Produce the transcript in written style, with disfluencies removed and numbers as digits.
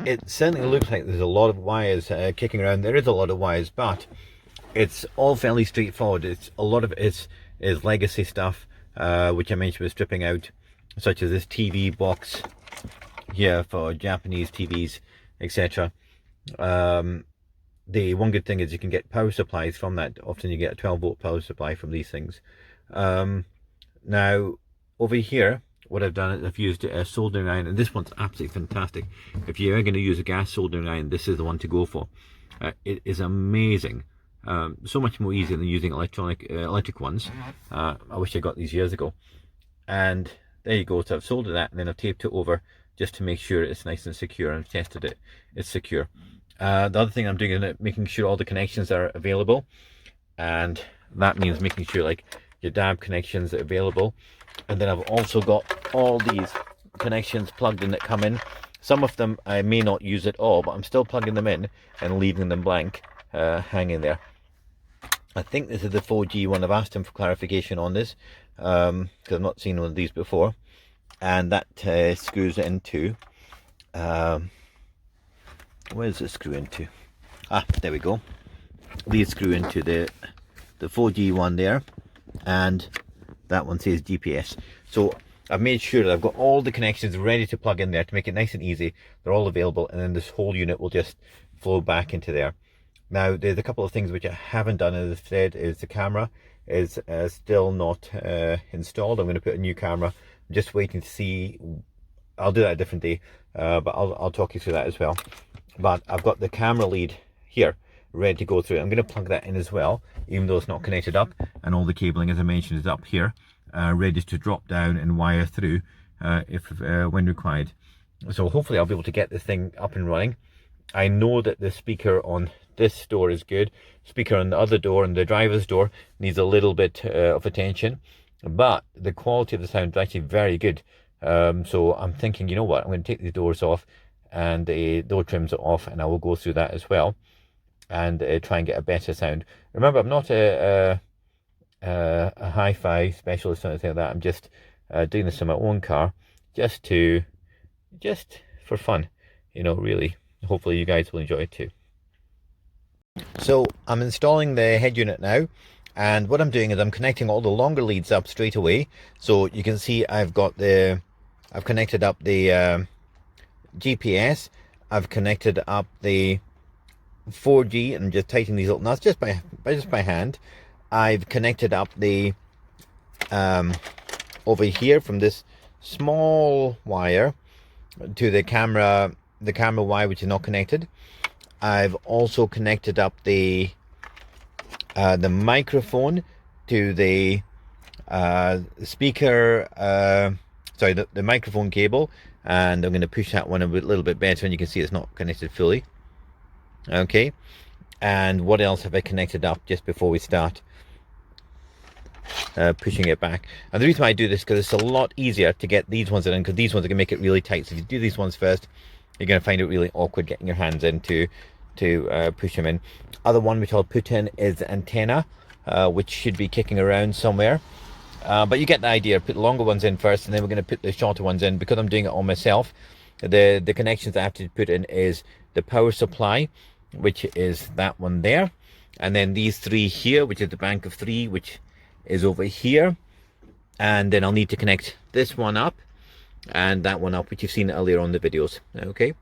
it certainly looks like there's a lot of wires kicking around. There is a lot of wires, but it's all fairly straightforward. It's a lot of it is legacy stuff, which I mentioned was stripping out, such as this TV box here for Japanese TVs, etc. The one good thing is you can get power supplies from that. Often you get a 12-volt power supply from these things. Now over here, what I've done is I've used a soldering iron, and this one's absolutely fantastic. If you're going to use a gas soldering iron, this is the one to go for. It is amazing. So much more easier than using electric ones. I wish I got these years ago. And there you go. So I've soldered that, and then I've taped it over just to make sure it's nice and secure. I've tested it; it's secure. The other thing I'm doing is making sure all the connections are available, and that means making sure like your DAB connections are available. And then I've also got all these connections plugged in that come in. Some of them I may not use at all, but I'm still plugging them in and leaving them blank, hanging there. I think this is the 4G one. I've asked him for clarification on this, because I've not seen one of these before. And that screws into, where does it screw into? Ah, there we go. These screw into the 4G one there, and that one says GPS. So I've made sure that I've got all the connections ready to plug in there to make it nice and easy. They're all available, and then this whole unit will just flow back into there. Now there's a couple of things which I haven't done, as I said, is the camera is still not installed. I'm going to put a new camera. I'm just waiting to see. I'll do that a different day, but I'll talk you through that as well. But I've got the camera lead here ready to go through. I'm going to plug that in as well, even though it's not connected up, and all the cabling, as I mentioned, is up here, ready to drop down and wire through when required. So hopefully I'll be able to get this thing up and running. I know that the speaker on this door is good. Speaker on the other door, and the driver's door, needs a little bit of attention, but the quality of the sound is actually very good. So I'm thinking, you know what, I'm going to take the doors off and the door trims are off, and I will go through that as well and try and get a better sound. Remember, I'm not a hi-fi specialist or anything like that. I'm just doing this in my own car, just for fun, you know, really. Hopefully you guys will enjoy it too. So I'm installing the head unit now, and what I'm doing is I'm connecting all the longer leads up straight away. So you can see I've connected up the GPS, I've connected up the 4G, and I'm just tightening these little nuts just by hand. I've connected up the over here from this small wire to the camera wire, which is not connected. I've also connected up the microphone to the speaker, sorry, the microphone cable, and I'm going to push that one a little bit better, and you can see it's not connected fully. Okay, and what else have I connected up just before we start pushing it back? And the reason why I do this, because it's a lot easier to get these ones in, because these ones are going to make it really tight. So if you do these ones first, you're going to find it really awkward getting your hands in to push them in. Other one which I'll put in is the antenna, which should be kicking around somewhere. But you get the idea. Put the longer ones in first, and then we're going to put the shorter ones in. Because I'm doing it all myself, the connections I have to put in is the power supply, which is that one there, and then these three here, which is the bank of three, which is over here, and then I'll need to connect this one up and that one up, which you've seen earlier on the videos. Okay.